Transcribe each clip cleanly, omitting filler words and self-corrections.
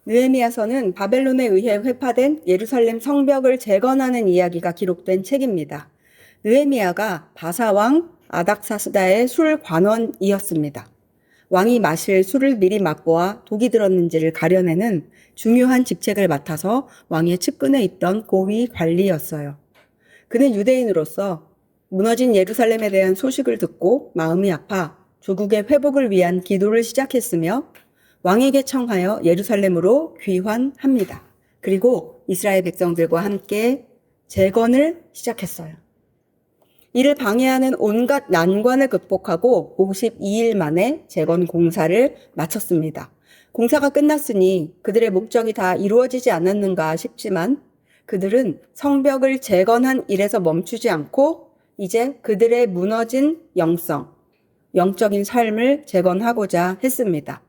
느헤미야서는 바벨론에 의해 회파된 예루살렘 성벽을 재건하는 이야기가 기록된 책입니다. 느헤미야가 바사왕 아닥사스다의 술 관원이었습니다. 왕이 마실 술을 미리 맛보아 독이 들었는지를 가려내는 중요한 직책을 맡아서 왕의 측근에 있던 고위 관리였어요. 그는 유대인으로서 무너진 예루살렘에 대한 소식을 듣고 마음이 아파 조국의 회복을 위한 기도를 시작했으며 왕에게 청하여 예루살렘으로 귀환합니다. 그리고 이스라엘 백성들과 함께 재건을 시작했어요. 이를 방해하는 온갖 난관을 극복하고 52일 만에 재건 공사를 마쳤습니다. 공사가 끝났으니 그들의 목적이 다 이루어지지 않았는가 싶지만 그들은 성벽을 재건한 일에서 멈추지 않고 이제 그들의 무너진 영적인 삶을 재건하고자 했습니다.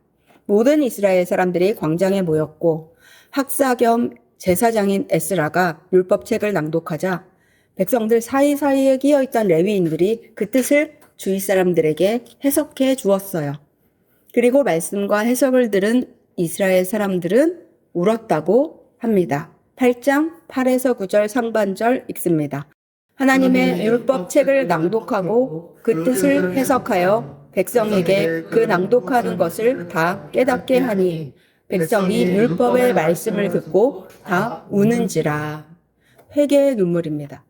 모든 이스라엘 사람들이 광장에 모였고 학사 겸 제사장인 에스라가 율법책을 낭독하자 백성들 사이사이에 끼어있던 레위인들이 그 뜻을 주위 사람들에게 해석해 주었어요. 그리고 말씀과 해석을 들은 이스라엘 사람들은 울었다고 합니다. 8장 8에서 9절 상반절 읽습니다. 하나님의 율법책을 낭독하고 그 뜻을 해석하여 백성에게 그 낭독하는 것을 다 깨닫게 하니 백성이 율법의 말씀을 듣고 다 우는지라. 회개의 눈물입니다.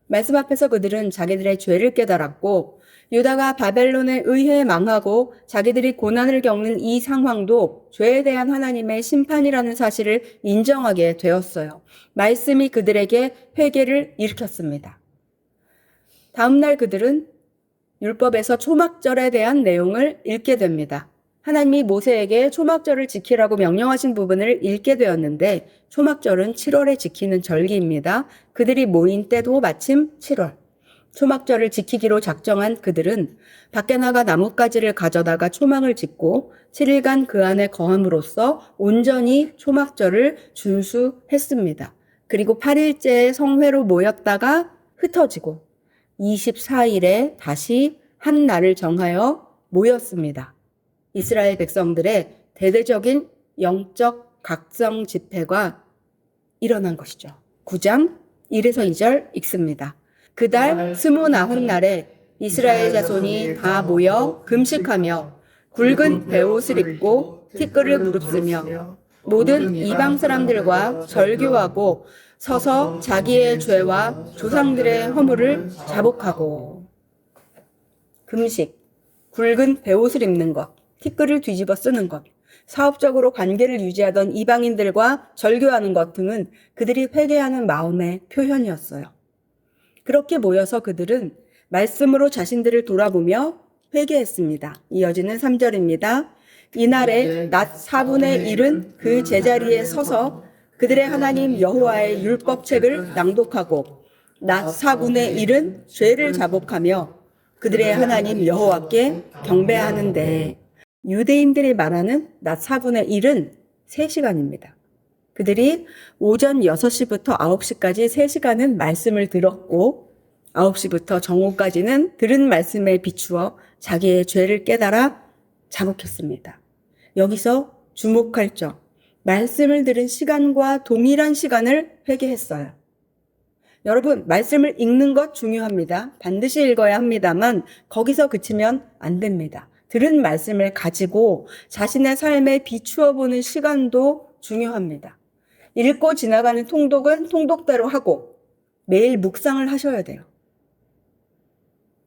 말씀 앞에서 그들은 자기들의 죄를 깨달았고 유다가 바벨론에 의해 망하고 자기들이 고난을 겪는 이 상황도 죄에 대한 하나님의 심판이라는 사실을 인정하게 되었어요. 말씀이 그들에게 회개를 일으켰습니다. 다음 날 그들은 율법에서 초막절에 대한 내용을 읽게 됩니다. 하나님이 모세에게 초막절을 지키라고 명령하신 부분을 읽게 되었는데 초막절은 7월에 지키는 절기입니다. 그들이 모인 때도 마침 7월. 초막절을 지키기로 작정한 그들은 밖에 나가 나뭇가지를 가져다가 초막을 짓고 7일간 그 안에 거함으로써 온전히 초막절을 준수했습니다. 그리고 8일째에 성회로 모였다가 흩어지고 24일에 다시 한 날을 정하여 모였습니다. 이스라엘 백성들의 대대적인 영적 각성 집회가 일어난 것이죠. 9장 1에서 2절 읽습니다. 그달 29날에 이스라엘 자손이 다 모여 금식하며 굵은 베옷을 입고 티끌을 무릅쓰며 모든 이방 사람들과 절교하고 서서 자기의 죄와 조상들의 허물을 자복하고. 금식, 굵은 베옷을 입는 것, 티끌을 뒤집어 쓰는 것, 사업적으로 관계를 유지하던 이방인들과 절교하는 것 등은 그들이 회개하는 마음의 표현이었어요. 그렇게 모여서 그들은 말씀으로 자신들을 돌아보며 회개했습니다. 이어지는 3절입니다. 이날에 낮 4분의 1은 그 제자리에 서서 그들의 하나님 여호와의 율법책을 낭독하고 낮 4분의 1은 죄를 자복하며 그들의 하나님 여호와께 경배하는데 유대인들이 말하는 낮 4분의 1은 3시간입니다. 그들이 오전 6시부터 9시까지 3시간은 말씀을 들었고 9시부터 정오까지는 들은 말씀에 비추어 자기의 죄를 깨달아 자복했습니다. 여기서 주목할 점, 말씀을 들은 시간과 동일한 시간을 회개했어요. 여러분, 말씀을 읽는 것 중요합니다. 반드시 읽어야 합니다만 거기서 그치면 안 됩니다. 들은 말씀을 가지고 자신의 삶에 비추어 보는 시간도 중요합니다. 읽고 지나가는 통독은 통독대로 하고 매일 묵상을 하셔야 돼요.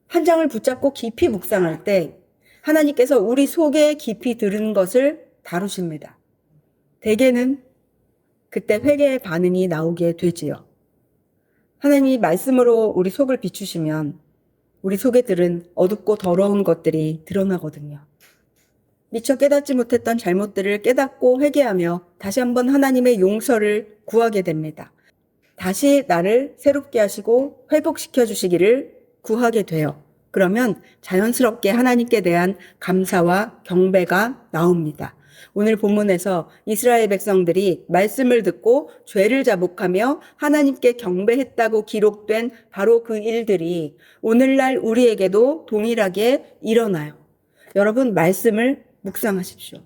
한 장을 붙잡고 깊이 묵상할 때 하나님께서 우리 속에 깊이 들은 것을 다루십니다. 대개는 그때 회개의 반응이 나오게 되지요. 하나님이 말씀으로 우리 속을 비추시면 우리 속에 들은 어둡고 더러운 것들이 드러나거든요. 미처 깨닫지 못했던 잘못들을 깨닫고 회개하며 다시 한번 하나님의 용서를 구하게 됩니다. 다시 나를 새롭게 하시고 회복시켜 주시기를 구하게 돼요. 그러면 자연스럽게 하나님께 대한 감사와 경배가 나옵니다. 오늘 본문에서 이스라엘 백성들이 말씀을 듣고 죄를 자복하며 하나님께 경배했다고 기록된 바로 그 일들이 오늘날 우리에게도 동일하게 일어나요. 여러분, 말씀을 묵상하십시오.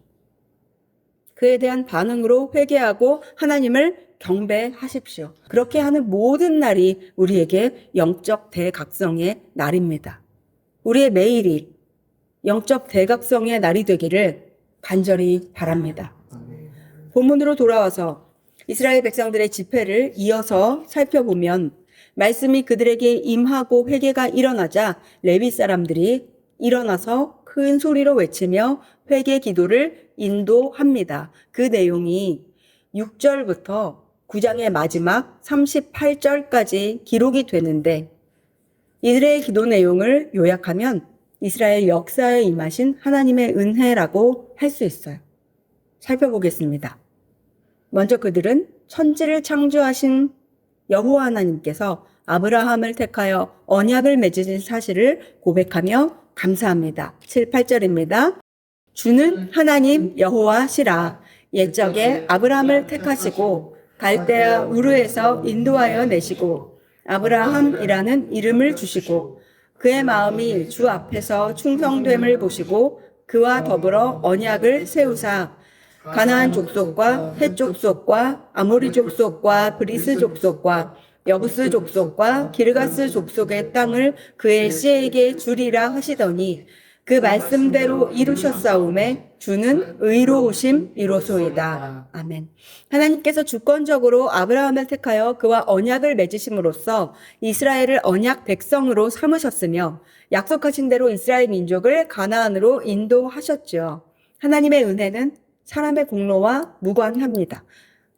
그에 대한 반응으로 회개하고 하나님을 경배하십시오. 그렇게 하는 모든 날이 우리에게 영적 대각성의 날입니다. 우리의 매일이 영적 대각성의 날이 되기를 간절히 바랍니다. 본문으로 돌아와서 이스라엘 백성들의 집회를 이어서 살펴보면 말씀이 그들에게 임하고 회개가 일어나자 레위 사람들이 일어나서 큰 소리로 외치며 회개 기도를 인도합니다. 그 내용이 6절부터 9장의 마지막 38절까지 기록이 되는데 이들의 기도 내용을 요약하면 이스라엘 역사에 임하신 하나님의 은혜라고 할 수 있어요. 살펴보겠습니다. 먼저 그들은 천지를 창조하신 여호와 하나님께서 아브라함을 택하여 언약을 맺으신 사실을 고백하며 감사합니다. 7, 8절입니다. 주는 하나님 여호와시라. 옛적에 아브라함을 택하시고 갈대아 우르에서 인도하여 내시고 아브라함이라는 이름을 주시고 그의 마음이 주 앞에서 충성됨을 보시고 그와 더불어 언약을 세우사 가나안 족속과 헷 족속과 아모리 족속과 브리스 족속과 여부스 족속과 기르가스 족속의 땅을 그의 씨에게 주리라 하시더니 그 말씀대로 이루셨사오매 주는 의로우심이로소이다. 아멘. 하나님께서 주권적으로 아브라함을 택하여 그와 언약을 맺으심으로써 이스라엘을 언약 백성으로 삼으셨으며 약속하신 대로 이스라엘 민족을 가나안으로 인도하셨죠. 하나님의 은혜는 사람의 공로와 무관합니다.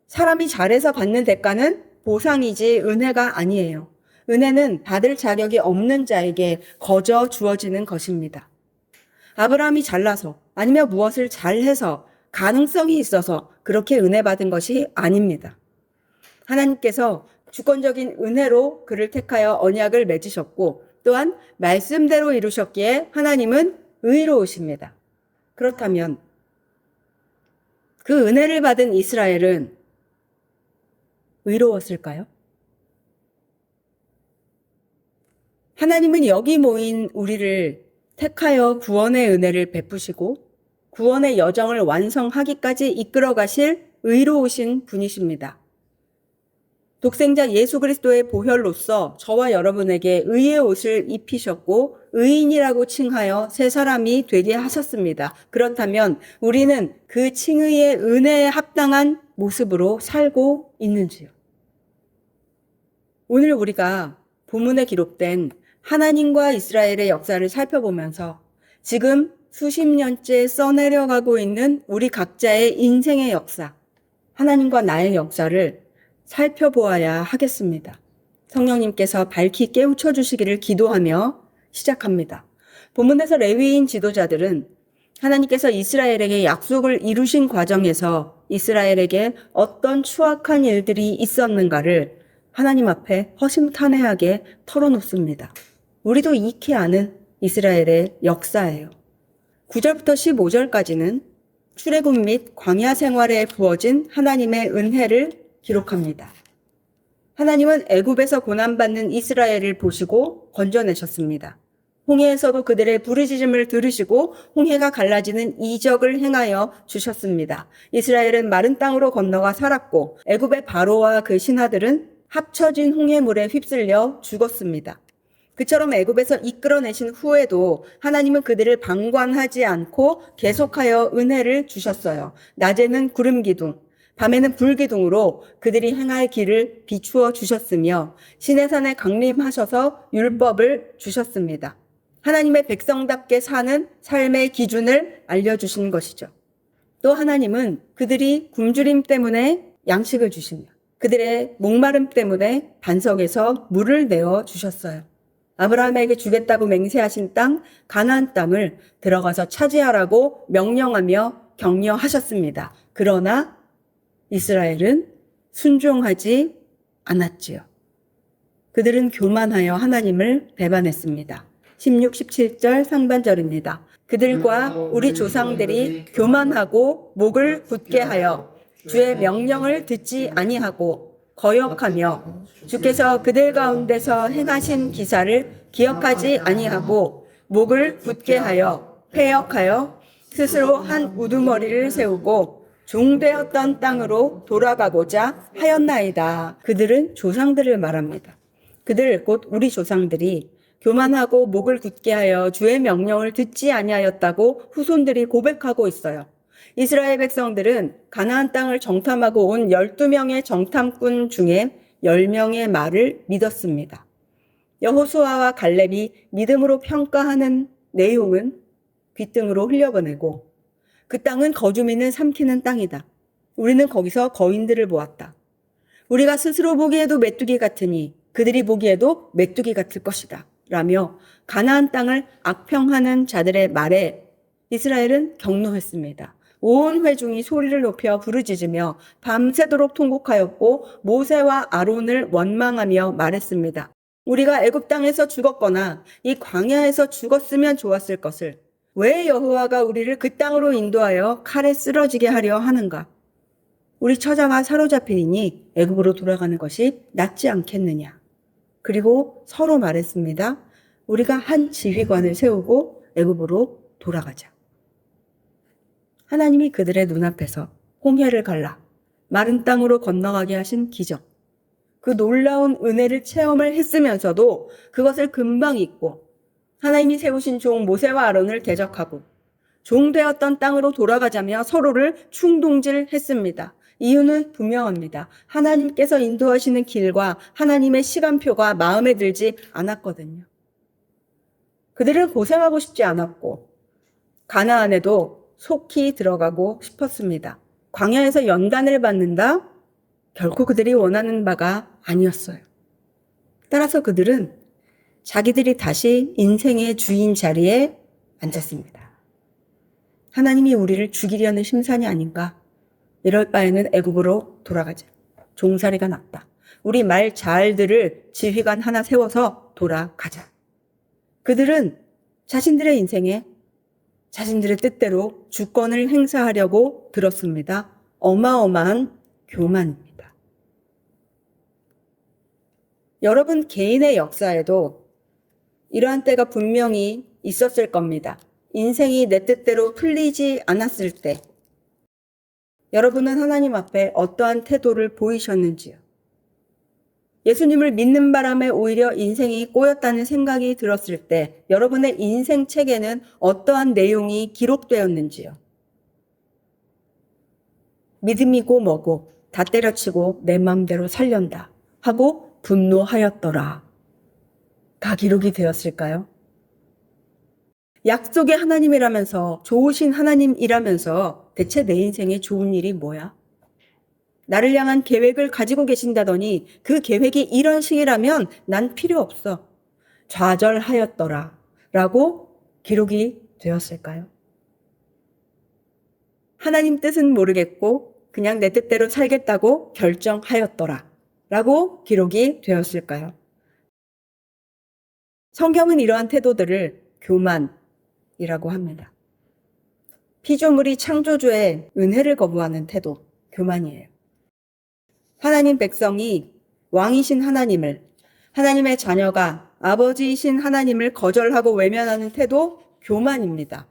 사람이 잘해서 받는 대가는 보상이지 은혜가 아니에요. 은혜는 받을 자격이 없는 자에게 거저 주어지는 것입니다. 아브라함이 잘나서 아니면 무엇을 잘해서 가능성이 있어서 그렇게 은혜 받은 것이 아닙니다. 하나님께서 주권적인 은혜로 그를 택하여 언약을 맺으셨고 또한 말씀대로 이루셨기에 하나님은 의로우십니다. 그렇다면 그 은혜를 받은 이스라엘은 의로웠을까요? 하나님은 여기 모인 우리를 택하여 구원의 은혜를 베푸시고 구원의 여정을 완성하기까지 이끌어 가실 의로우신 분이십니다. 독생자 예수 그리스도의 보혈로서 저와 여러분에게 의의 옷을 입히셨고 의인이라고 칭하여 새 사람이 되게 하셨습니다. 그렇다면 우리는 그 칭의의 은혜에 합당한 모습으로 살고 있는지요? 오늘 우리가 본문에 기록된 하나님과 이스라엘의 역사를 살펴보면서 지금 수십 년째 써내려가고 있는 우리 각자의 인생의 역사, 하나님과 나의 역사를 살펴보아야 하겠습니다. 성령님께서 밝히 깨우쳐 주시기를 기도하며 시작합니다. 본문에서 레위인 지도자들은 하나님께서 이스라엘에게 약속을 이루신 과정에서 이스라엘에게 어떤 추악한 일들이 있었는가를 하나님 앞에 허심탄회하게 털어놓습니다. 우리도 익히 아는 이스라엘의 역사예요. 9절부터 15절까지는 출애굽 및 광야 생활에 부어진 하나님의 은혜를 기록합니다. 하나님은 애굽에서 고난받는 이스라엘을 보시고 건져내셨습니다. 홍해에서도 그들의 부르짖음을 들으시고 홍해가 갈라지는 이적을 행하여 주셨습니다. 이스라엘은 마른 땅으로 건너가 살았고 애굽의 바로와 그 신하들은 합쳐진 홍해물에 휩쓸려 죽었습니다. 그처럼 애굽에서 이끌어내신 후에도 하나님은 그들을 방관하지 않고 계속하여 은혜를 주셨어요. 낮에는 구름 기둥, 밤에는 불 기둥으로 그들이 행할 길을 비추어 주셨으며 시내산에 강림하셔서 율법을 주셨습니다. 하나님의 백성답게 사는 삶의 기준을 알려주신 것이죠. 또 하나님은 그들이 굶주림 때문에 양식을 주시며 그들의 목마름 때문에 반석에서 물을 내어 주셨어요. 아브라함에게 주겠다고 맹세하신 땅 가나안 땅을 들어가서 차지하라고 명령하며 격려하셨습니다. 그러나 이스라엘은 순종하지 않았지요. 그들은 교만하여 하나님을 배반했습니다. 16, 17절 상반절입니다. 그들과 우리 조상들이 교만하고 목을 굳게 하여 주의 명령을 듣지 아니하고 거역하며 주께서 그들 가운데서 행하신 기사를 기억하지 아니하고 목을 굳게 하여 패역하여 스스로 한 우두머리를 세우고 종되었던 땅으로 돌아가고자 하였나이다. 그들은 조상들을 말합니다. 그들 곧 우리 조상들이 교만하고 목을 굳게 하여 주의 명령을 듣지 아니하였다고 후손들이 고백하고 있어요. 이스라엘 백성들은 가나안 땅을 정탐하고 온 12명의 정탐꾼 중에 10명의 말을 믿었습니다. 여호수아와 갈렙이 믿음으로 평가하는 내용은 귓등으로 흘려보내고 그 땅은 거주민을 삼키는 땅이다. 우리는 거기서 거인들을 보았다. 우리가 스스로 보기에도 메뚜기 같으니 그들이 보기에도 메뚜기 같을 것이다. 라며 가나안 땅을 악평하는 자들의 말에 이스라엘은 경노했습니다. 온 회중이 소리를 높여 부르짖으며 밤새도록 통곡하였고 모세와 아론을 원망하며 말했습니다. 우리가 애굽 땅에서 죽었거나 이 광야에서 죽었으면 좋았을 것을 왜 여호와가 우리를 그 땅으로 인도하여 칼에 쓰러지게 하려 하는가? 우리 처자가 사로잡히니 애굽으로 돌아가는 것이 낫지 않겠느냐? 그리고 서로 말했습니다. 우리가 한 지휘관을 세우고 애굽으로 돌아가자. 하나님이 그들의 눈앞에서 홍해를 갈라 마른 땅으로 건너가게 하신 기적. 그 놀라운 은혜를 체험을 했으면서도 그것을 금방 잊고 하나님이 세우신 종 모세와 아론을 대적하고 종되었던 땅으로 돌아가자며 서로를 충동질했습니다. 이유는 분명합니다. 하나님께서 인도하시는 길과 하나님의 시간표가 마음에 들지 않았거든요. 그들은 고생하고 싶지 않았고 가나안에도 속히 들어가고 싶었습니다. 광야에서 연단을 받는다? 결코 그들이 원하는 바가 아니었어요. 따라서 그들은 자기들이 다시 인생의 주인 자리에 앉았습니다. 하나님이 우리를 죽이려는 심산이 아닌가? 이럴 바에는 애굽으로 돌아가자. 종살이가 낫다. 우리 말 잘들을 지휘관 하나 세워서 돌아가자. 그들은 자신들의 인생에 자신들의 뜻대로 주권을 행사하려고 들었습니다. 어마어마한 교만입니다. 여러분 개인의 역사에도 이러한 때가 분명히 있었을 겁니다. 인생이 내 뜻대로 풀리지 않았을 때 여러분은 하나님 앞에 어떠한 태도를 보이셨는지요? 예수님을 믿는 바람에 오히려 인생이 꼬였다는 생각이 들었을 때 여러분의 인생 책에는 어떠한 내용이 기록되었는지요? 믿음이고 뭐고 다 때려치고 내 마음대로 살련다 하고 분노하였더라. 다 기록이 되었을까요? 약속의 하나님이라면서 좋으신 하나님이라면서 대체 내 인생에 좋은 일이 뭐야? 나를 향한 계획을 가지고 계신다더니 그 계획이 이런 식이라면 난 필요 없어. 좌절하였더라 라고 기록이 되었을까요? 하나님 뜻은 모르겠고 그냥 내 뜻대로 살겠다고 결정하였더라 라고 기록이 되었을까요? 성경은 이러한 태도들을 교만이라고 합니다. 피조물이 창조주의 은혜를 거부하는 태도, 교만이에요. 하나님 백성이 왕이신 하나님을, 하나님의 자녀가 아버지이신 하나님을 거절하고 외면하는 태도, 교만입니다.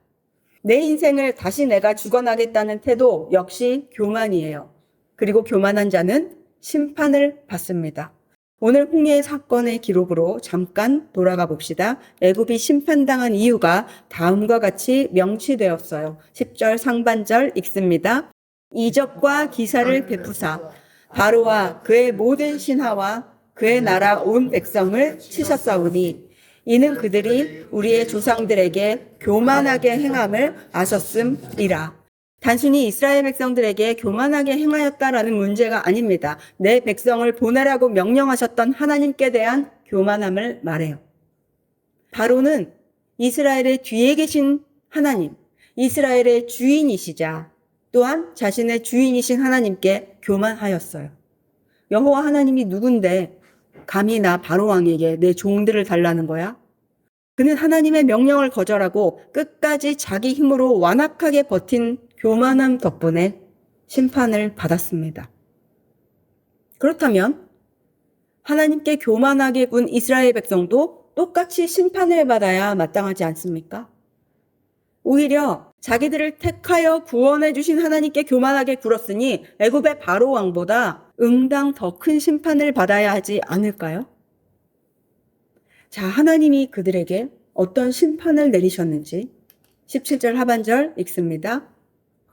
내 인생을 다시 내가 주관하겠다는 태도 역시 교만이에요. 그리고 교만한 자는 심판을 받습니다. 오늘 홍해 사건의 기록으로 잠깐 돌아가 봅시다. 애굽이 심판당한 이유가 다음과 같이 명시되었어요. 10절 상반절 읽습니다. 이적과 기사를 베푸사 바로와 그의 모든 신하와 그의 나라 온 백성을 치셨사오니 이는 그들이 우리의 조상들에게 교만하게 행함을 아셨음이라. 단순히 이스라엘 백성들에게 교만하게 행하였다라는 문제가 아닙니다. 내 백성을 보내라고 명령하셨던 하나님께 대한 교만함을 말해요. 바로는 이스라엘의 뒤에 계신 하나님, 이스라엘의 주인이시자 또한 자신의 주인이신 하나님께 교만하였어요. 여호와 하나님이 누군데 감히 나 바로 왕에게 내 종들을 달라는 거야? 그는 하나님의 명령을 거절하고 끝까지 자기 힘으로 완악하게 버틴 교만함 덕분에 심판을 받았습니다. 그렇다면 하나님께 교만하게 군 이스라엘 백성도 똑같이 심판을 받아야 마땅하지 않습니까? 오히려 자기들을 택하여 구원해 주신 하나님께 교만하게 굴었으니 애굽의 바로 왕보다 응당 더 큰 심판을 받아야 하지 않을까요? 자, 하나님이 그들에게 어떤 심판을 내리셨는지 17절 하반절 읽습니다.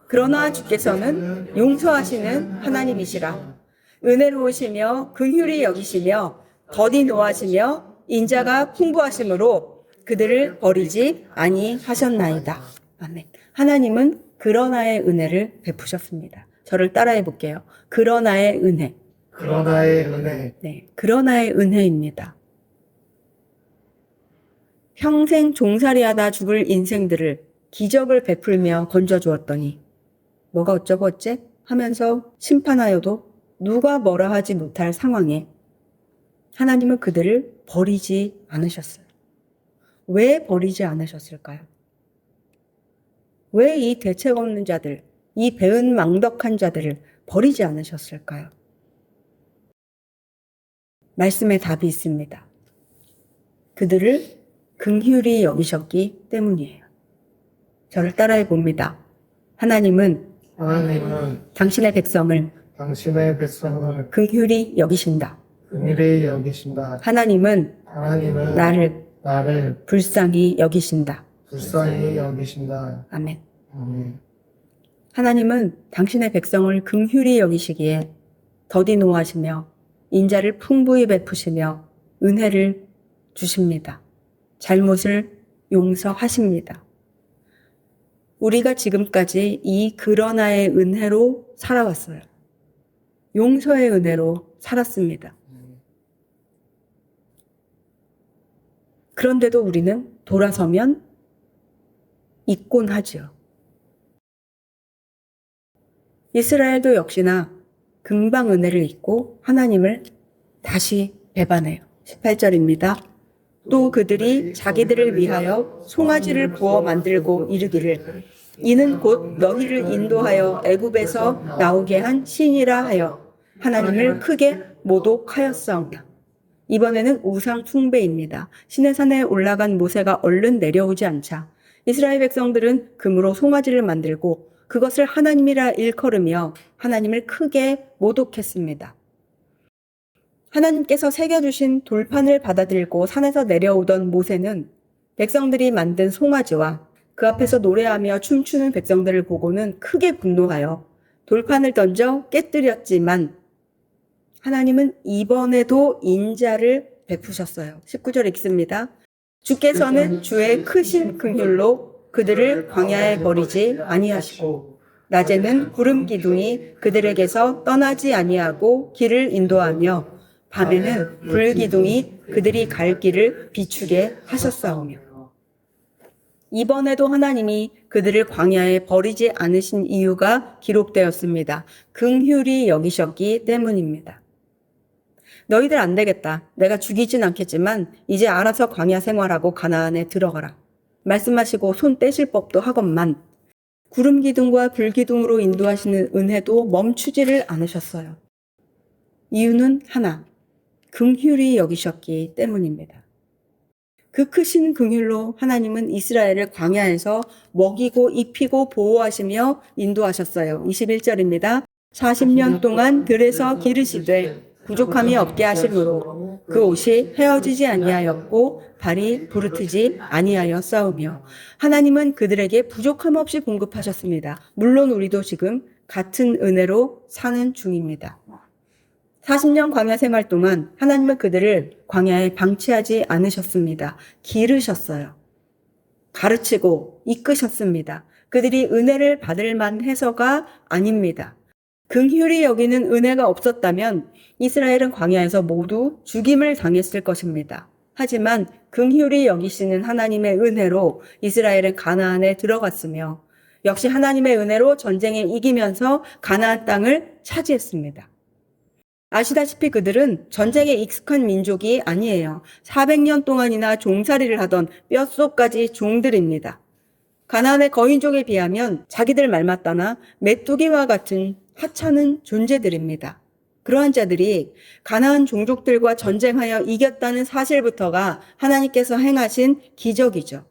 그러나 주께서는 용서하시는 하나님이시라. 은혜로우시며 긍휼히 여기시며 더디 노하시며 인자가 풍부하심으로 그들을 버리지 아니하셨나이다. 아멘. 하나님은 그러나의 은혜를 베푸셨습니다. 저를 따라해 볼게요. 그러나의 은혜. 그러나의 은혜. 네, 그러나의 은혜입니다. 평생 종살이하다 죽을 인생들을 기적을 베풀며 건져주었더니 뭐가 어쩌고 어째 하면서 심판하여도 누가 뭐라 하지 못할 상황에 하나님은 그들을 버리지 않으셨어요. 왜 버리지 않으셨을까요? 왜 이 대책 없는 자들, 이 배은망덕한 자들을 버리지 않으셨을까요? 말씀에 답이 있습니다. 그들을 긍휼히 여기셨기 때문이에요. 저를 따라해 봅니다. 하나님은 당신의 백성을 긍휼히 여기신다. 긍휼히 여기신다. 하나님은 나를 불쌍히 여기신다. 불쌍히 여기신다. 아멘. 아멘. 하나님은 당신의 백성을 긍휼히 여기시기에 더디 노하시며 인자를 풍부히 베푸시며 은혜를 주십니다. 잘못을 용서하십니다. 우리가 지금까지 이 그러나의 은혜로 살아왔어요. 용서의 은혜로 살았습니다. 그런데도 우리는 돌아서면 잊곤 하지요. 이스라엘도 역시나 금방 은혜를 잊고 하나님을 다시 배반해요. 18절입니다. 또 그들이 자기들을 위하여 송아지를 구워 만들고 이르기를 이는 곧 너희를 인도하여 애굽에서 나오게 한 신이라 하여 하나님을 크게 모독하였사오나. 이번에는 우상 숭배입니다. 시내산에 올라간 모세가 얼른 내려오지 않자 이스라엘 백성들은 금으로 송아지를 만들고 그것을 하나님이라 일컬으며 하나님을 크게 모독했습니다. 하나님께서 새겨주신 돌판을 받아들고 산에서 내려오던 모세는 백성들이 만든 송아지와 그 앞에서 노래하며 춤추는 백성들을 보고는 크게 분노하여 돌판을 던져 깨뜨렸지만 하나님은 이번에도 인자를 베푸셨어요. 19절 읽습니다. 주께서는 주의 크신 긍휼로 그들을 광야에 버리지 아니하시고 낮에는 구름 기둥이 그들에게서 떠나지 아니하고 길을 인도하며 밤에는 불 기둥이 그들이 갈 길을 비추게 하셨사오며. 이번에도 하나님이 그들을 광야에 버리지 않으신 이유가 기록되었습니다. 긍휼히 여기셨기 때문입니다. 너희들 안 되겠다. 내가 죽이진 않겠지만 이제 알아서 광야 생활하고 가나안에 들어가라. 말씀하시고 손 떼실 법도 하건만 구름 기둥과 불 기둥으로 인도하시는 은혜도 멈추지를 않으셨어요. 이유는 하나, 긍휼히 여기셨기 때문입니다. 그 크신 긍휼로 하나님은 이스라엘을 광야에서 먹이고 입히고 보호하시며 인도하셨어요. 21절입니다. 40년 동안 들에서 기르시되 부족함이 없게 하심으로 그 옷이 헤어지지 아니하였고 발이 부르트지 아니하였사오며. 하나님은 그들에게 부족함 없이 공급하셨습니다. 물론 우리도 지금 같은 은혜로 사는 중입니다. 40년 광야 생활 동안 하나님은 그들을 광야에 방치하지 않으셨습니다. 기르셨어요. 가르치고 이끄셨습니다. 그들이 은혜를 받을 만해서가 아닙니다. 긍휼히 여기는 은혜가 없었다면 이스라엘은 광야에서 모두 죽임을 당했을 것입니다. 하지만 긍휼히 여기시는 하나님의 은혜로 이스라엘은 가나안에 들어갔으며 역시 하나님의 은혜로 전쟁에 이기면서 가나안 땅을 차지했습니다. 아시다시피 그들은 전쟁에 익숙한 민족이 아니에요. 400년 동안이나 종살이를 하던 뼛속까지 종들입니다. 가나안의 거인족에 비하면 자기들 말 맞다나 메뚜기와 같은 하찮은 존재들입니다. 그러한 자들이 가나안 종족들과 전쟁하여 이겼다는 사실부터가 하나님께서 행하신 기적이죠.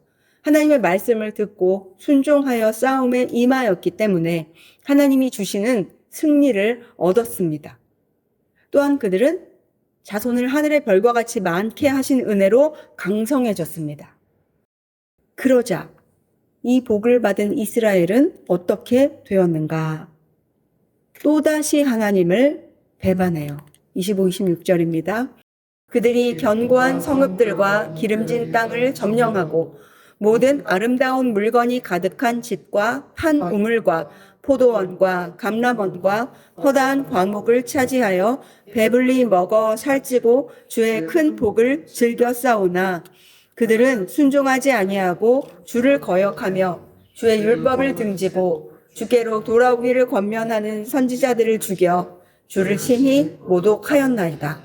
하나님의 말씀을 듣고 순종하여 싸움에 임하였기 때문에 하나님이 주시는 승리를 얻었습니다. 또한 그들은 자손을 하늘의 별과 같이 많게 하신 은혜로 강성해졌습니다. 그러자 이 복을 받은 이스라엘은 어떻게 되었는가? 또다시 하나님을 배반해요. 25, 26절입니다. 그들이 견고한 성읍들과 기름진 땅을 점령하고 모든 아름다운 물건이 가득한 집과 판 우물과 포도원과 감람원과 허다한 과목을 차지하여 배불리 먹어 살찌고 주의 큰 복을 즐겨 싸우나 그들은 순종하지 아니하고 주를 거역하며 주의 율법을 등지고 주께로 돌아오기를 권면하는 선지자들을 죽여 주를 심히 모독하였나이다.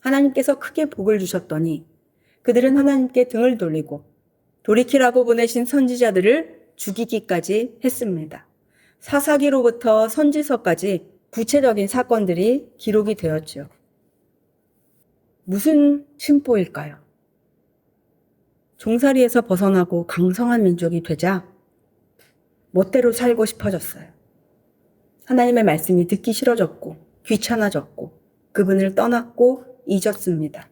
하나님께서 크게 복을 주셨더니 그들은 하나님께 등을 돌리고 돌이키라고 보내신 선지자들을 죽이기까지 했습니다. 사사기로부터 선지서까지 구체적인 사건들이 기록이 되었죠. 무슨 심보일까요? 종살이에서 벗어나고 강성한 민족이 되자 멋대로 살고 싶어졌어요. 하나님의 말씀이 듣기 싫어졌고 귀찮아졌고 그분을 떠났고 잊었습니다.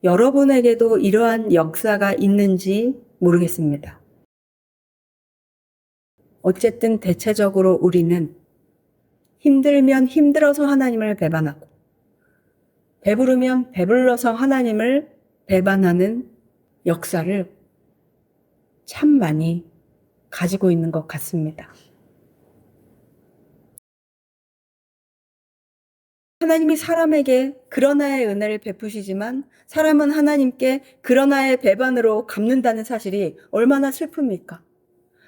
여러분에게도 이러한 역사가 있는지 모르겠습니다. 어쨌든 대체적으로 우리는 힘들면 힘들어서 하나님을 배반하고 배부르면 배불러서 하나님을 배반하는 역사를 참 많이 가지고 있는 것 같습니다. 하나님이 사람에게 그러나의 은혜를 베푸시지만 사람은 하나님께 그러나의 배반으로 갚는다는 사실이 얼마나 슬픕니까?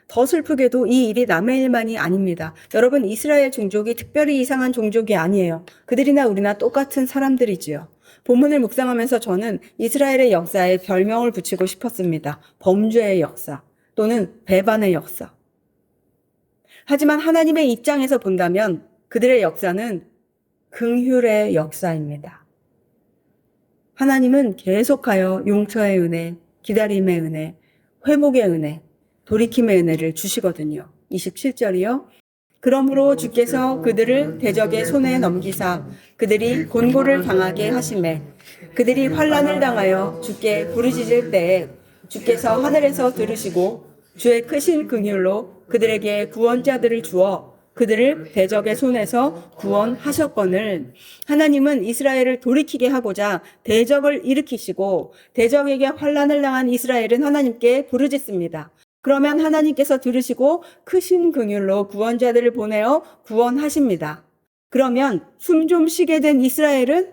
더 슬프게도 이 일이 남의 일만이 아닙니다. 여러분, 이스라엘 종족이 특별히 이상한 종족이 아니에요. 그들이나 우리나 똑같은 사람들이지요. 본문을 묵상하면서 저는 이스라엘의 역사에 별명을 붙이고 싶었습니다. 범죄의 역사 또는 배반의 역사. 하지만 하나님의 입장에서 본다면 그들의 역사는 긍휼의 역사입니다. 하나님은 계속하여 용서의 은혜, 기다림의 은혜, 회복의 은혜, 돌이킴의 은혜를 주시거든요. 27절이요. 그러므로 주께서 그들을 대적의 손에 넘기사 그들이 곤고를 당하게 하시매 그들이 환난을 당하여 주께 부르짖을 때에 주께서 하늘에서 들으시고 주의 크신 긍휼로 그들에게 구원자들을 주어 그들을 대적의 손에서 구원하셨거늘. 하나님은 이스라엘을 돌이키게 하고자 대적을 일으키시고 대적에게 환난을 당한 이스라엘은 하나님께 부르짖습니다. 그러면 하나님께서 들으시고 크신 긍휼로 구원자들을 보내어 구원하십니다. 그러면 숨 좀 쉬게 된 이스라엘은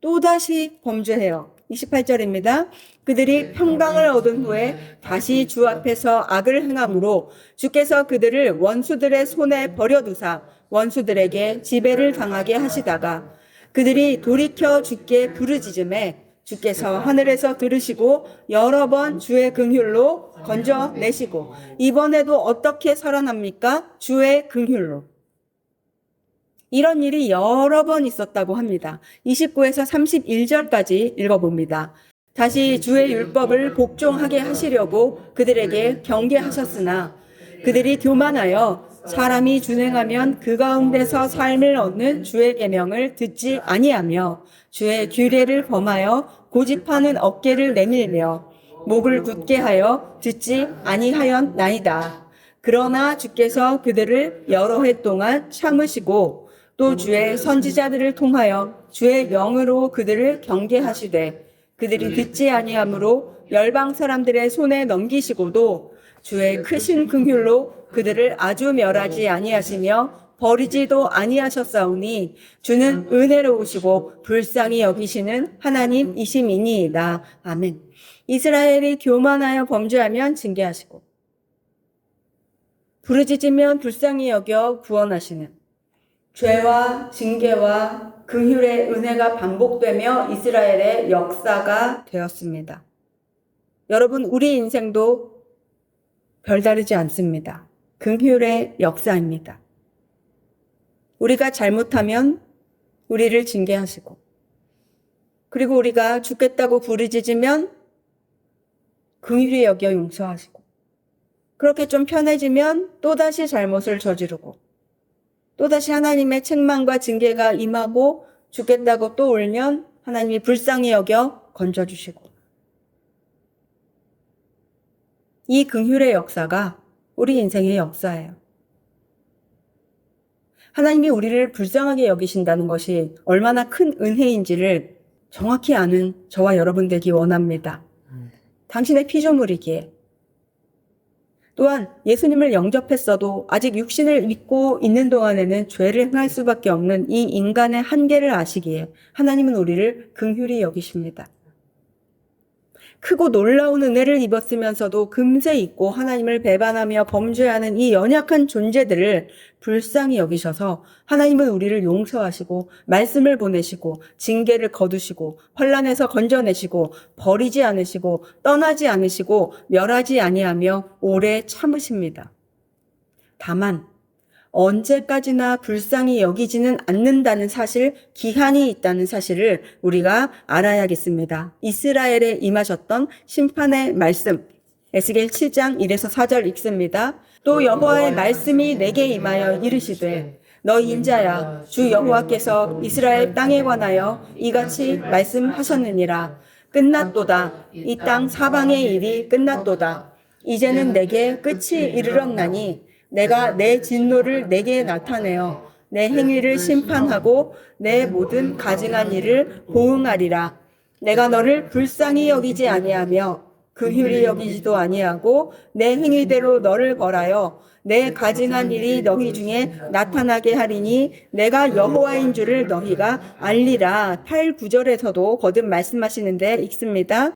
또다시 범죄해요. 28절입니다. 그들이 평강을 얻은 후에 다시 주 앞에서 악을 행함으로 주께서 그들을 원수들의 손에 버려두사 원수들에게 지배를 당하게 하시다가 그들이 돌이켜 주께 부르짖음에 주께서 하늘에서 들으시고 여러 번 주의 긍휼로 건져내시고 이번에도 어떻게 살아납니까? 주의 긍휼로. 이런 일이 여러 번 있었다고 합니다. 29에서 31절까지 읽어봅니다. 다시 주의 율법을 복종하게 하시려고 그들에게 경계하셨으나 그들이 교만하여 사람이 준행하면 그 가운데서 삶을 얻는 주의 계명을 듣지 아니하며 주의 규례를 범하여 고집하는 어깨를 내밀며 목을 굳게 하여 듣지 아니하였나이다. 그러나 주께서 그들을 여러 해 동안 참으시고 또 주의 선지자들을 통하여 주의 명으로 그들을 경계하시되 그들이 듣지 아니하므로 열방 사람들의 손에 넘기시고도 주의 크신 긍휼로 그들을 아주 멸하지 아니하시며 버리지도 아니하셨사오니 주는 은혜로우시고 불쌍히 여기시는 하나님이심이니이다. 아멘. 이스라엘이 교만하여 범죄하면 징계하시고 부르짖으면 불쌍히 여겨 구원하시는 죄와 징계와 긍휼의 은혜가 반복되며 이스라엘의 역사가 되었습니다. 여러분, 우리 인생도 별다르지 않습니다. 긍휼의 역사입니다. 우리가 잘못하면 우리를 징계하시고 그리고 우리가 죽겠다고 부르짖으면 긍휼히 여겨 용서하시고, 그렇게 좀 편해지면 또다시 잘못을 저지르고, 또다시 하나님의 책망과 징계가 임하고 죽겠다고 또 울면 하나님이 불쌍히 여겨 건져주시고, 이 긍휼의 역사가 우리 인생의 역사예요. 하나님이 우리를 불쌍하게 여기신다는 것이 얼마나 큰 은혜인지를 정확히 아는 저와 여러분 되기 원합니다. 당신의 피조물이기에. 또한 예수님을 영접했어도 아직 육신을 믿고 있는 동안에는 죄를 행할 수밖에 없는 이 인간의 한계를 아시기에 하나님은 우리를 긍휼히 여기십니다. 크고 놀라운 은혜를 입었으면서도 금세 잊고 하나님을 배반하며 범죄하는 이 연약한 존재들을 불쌍히 여기셔서 하나님은 우리를 용서하시고 말씀을 보내시고 징계를 거두시고 환난에서 건져내시고 버리지 않으시고 떠나지 않으시고 멸하지 아니하며 오래 참으십니다. 다만 언제까지나 불쌍히 여기지는 않는다는 사실, 기한이 있다는 사실을 우리가 알아야겠습니다. 이스라엘에 임하셨던 심판의 말씀, 에스겔 7장 1에서 4절 읽습니다. 또 여호와의 말씀이 내게 임하여 이르시되 너 인자야 주 여호와께서 이스라엘 땅에 관하여 이같이 말씀하셨느니라. 끝났도다. 이 땅 사방의 일이 끝났도다. 이제는 내게 끝이 이르렀나니 내가 내 진노를 내게 나타내어 내 행위를 심판하고 내 모든 가증한 일을 보응하리라. 내가 너를 불쌍히 여기지 아니하며 긍휼히 여기지도 아니하고 내 행위대로 너를 벌하여 내 가증한 일이 너희 중에 나타나게 하리니 내가 여호와인 줄을 너희가 알리라. 8, 9절에서도 거듭 말씀하시는데 읽습니다.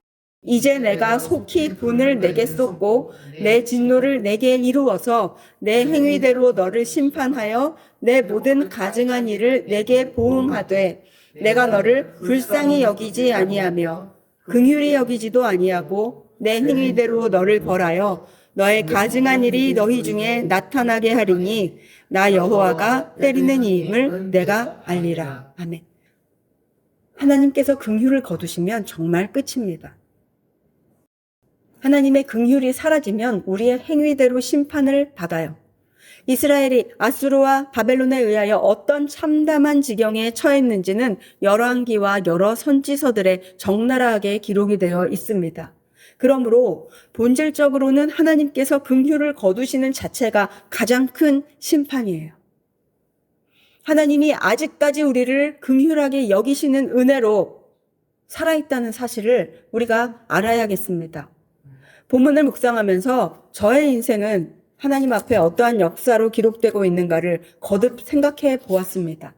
이제 내가 속히 분을 내게 쏟고 내 진노를 내게 이루어서 내 행위대로 너를 심판하여 내 모든 가증한 일을 내게 보응하되 내가 너를 불쌍히 여기지 아니하며 긍휼히 여기지도 아니하고 내 행위대로 너를 벌하여 너의 가증한 일이 너희 중에 나타나게 하리니 나 여호와가 때리는 이임을 내가 알리라. 아멘. 하나님께서 긍휼을 거두시면 정말 끝입니다. 하나님의 긍휼이 사라지면 우리의 행위대로 심판을 받아요. 이스라엘이 아수르와 바벨론에 의하여 어떤 참담한 지경에 처했는지는 열왕기와 여러 선지서들에 적나라하게 기록이 되어 있습니다. 그러므로 본질적으로는 하나님께서 긍휼을 거두시는 자체가 가장 큰 심판이에요. 하나님이 아직까지 우리를 긍휼하게 여기시는 은혜로 살아있다는 사실을 우리가 알아야겠습니다. 본문을 묵상하면서 저의 인생은 하나님 앞에 어떠한 역사로 기록되고 있는가를 거듭 생각해 보았습니다.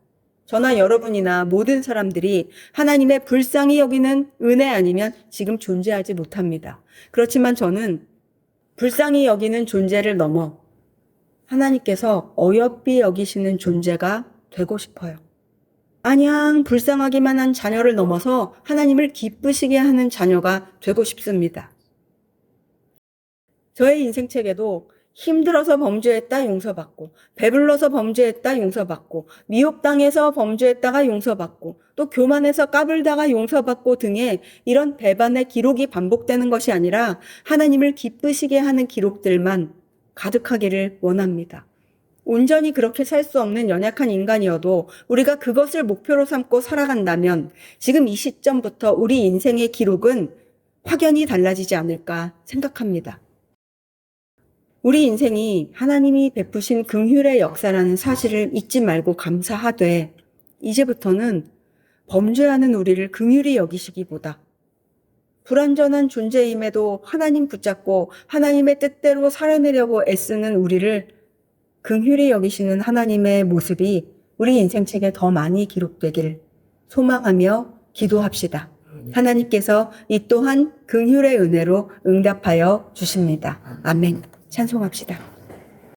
저나 여러분이나 모든 사람들이 하나님의 불쌍히 여기는 은혜 아니면 지금 존재하지 못합니다. 그렇지만 저는 불쌍히 여기는 존재를 넘어 하나님께서 어여삐 여기시는 존재가 되고 싶어요. 마냥 불쌍하기만 한 자녀를 넘어서 하나님을 기쁘시게 하는 자녀가 되고 싶습니다. 저의 인생책에도 힘들어서 범죄했다 용서받고, 배불러서 범죄했다 용서받고, 미혹당해서 범죄했다가 용서받고, 또 교만해서 까불다가 용서받고 등의 이런 배반의 기록이 반복되는 것이 아니라 하나님을 기쁘시게 하는 기록들만 가득하기를 원합니다. 온전히 그렇게 살 수 없는 연약한 인간이어도 우리가 그것을 목표로 삼고 살아간다면 지금 이 시점부터 우리 인생의 기록은 확연히 달라지지 않을까 생각합니다. 우리 인생이 하나님이 베푸신 긍휼의 역사라는 사실을 잊지 말고 감사하되 이제부터는 범죄하는 우리를 긍휼히 여기시기보다 불완전한 존재임에도 하나님 붙잡고 하나님의 뜻대로 살아내려고 애쓰는 우리를 긍휼히 여기시는 하나님의 모습이 우리 인생책에 더 많이 기록되길 소망하며 기도합시다. 하나님께서 이 또한 긍휼의 은혜로 응답하여 주십니다. 아멘. 찬송합시다.